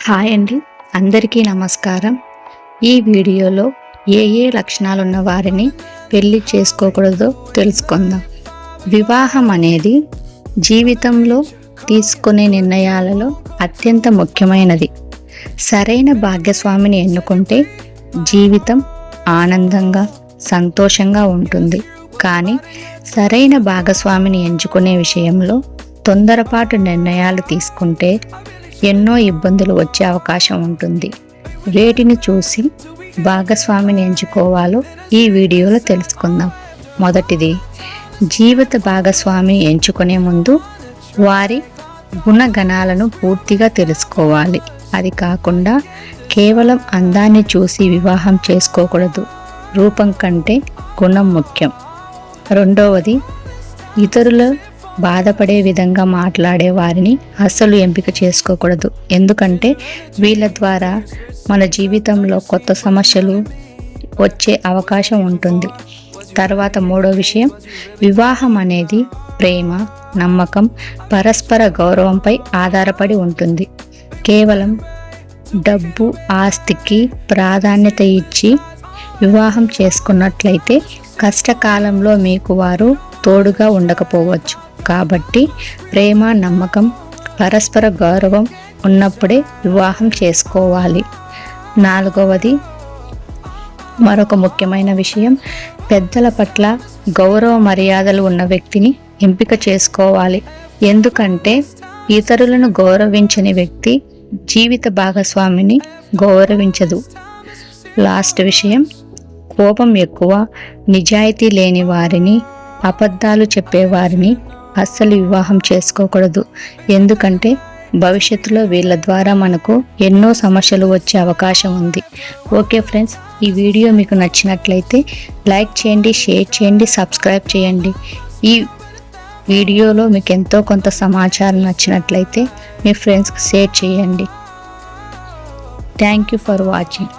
Hi అండి, అందరికీ నమస్కారం. ఈ వీడియోలో ఏ లక్షణాలున్న వారిని పెళ్లి చేసుకోకూడదో తెలుసుకుందాం. వివాహం అనేది జీవితంలో తీసుకునే నిర్ణయాలలో అత్యంత ముఖ్యమైనది. సరైన భాగ్యస్వామిని ఎన్నుకుంటే జీవితం ఆనందంగా సంతోషంగా ఉంటుంది. కానీ సరైన భాగస్వామిని ఎంచుకునే విషయంలో తొందరపాటు నిర్ణయాలు తీసుకుంటే ఎన్నో ఇబ్బందులు వచ్చే అవకాశం ఉంటుంది. వేటిని చూసి భాగస్వామిని ఎంచుకోవాలో ఈ వీడియోలో తెలుసుకుందాం. మొదటిది, జీవిత భాగస్వామి ఎంచుకునే ముందు వారి గుణగణాలను పూర్తిగా తెలుసుకోవాలి. అది కాకుండా కేవలం అందాన్ని చూసి వివాహం చేసుకోకూడదు. రూపం కంటే గుణం ముఖ్యం. రెండవది, ఇతరుల బాధపడే విధంగా మాట్లాడే వారిని అస్సలు ఎంపిక చేసుకోకూడదు. ఎందుకంటే వీళ్ళ ద్వారా మన జీవితంలో కొత్త సమస్యలు వచ్చే అవకాశం ఉంటుంది. తర్వాత మూడో విషయం, వివాహం అనేది ప్రేమ, నమ్మకం, పరస్పర గౌరవంపై ఆధారపడి ఉంటుంది. కేవలం డబ్బు, ఆస్తికి ప్రాధాన్యత ఇచ్చి వివాహం చేసుకున్నట్లయితే కష్టకాలంలో మీకు వారు తోడుగా ఉండకపోవచ్చు. కాబట్టి ప్రేమ, నమ్మకం, పరస్పర గౌరవం ఉన్నప్పుడే వివాహం చేసుకోవాలి. నాలుగవది, మరొక ముఖ్యమైన విషయం, పెద్దల పట్ల గౌరవ మర్యాదలు ఉన్న వ్యక్తిని ఎంపిక చేసుకోవాలి. ఎందుకంటే ఇతరులను గౌరవించని వ్యక్తి జీవిత భాగస్వామిని గౌరవించదు. లాస్ట్ విషయం, కోపం ఎక్కువ, నిజాయితీ లేని వారిని, అబద్ధాలు చెప్పేవారిని అస్సలు వివాహం చేసుకోకూడదు. ఎందుకంటే భవిష్యత్తులో వీళ్ళ ద్వారా మనకు ఎన్నో సమస్యలు వచ్చే అవకాశం ఉంది. ఓకే ఫ్రెండ్స్, ఈ వీడియో మీకు నచ్చినట్లయితే లైక్ చేయండి, షేర్ చేయండి, సబ్స్క్రైబ్ చేయండి. ఈ వీడియోలో మీకు ఎంతో కొంత సమాచారం నచ్చినట్లయితే మీ ఫ్రెండ్స్కి షేర్ చేయండి. Thank you for watching.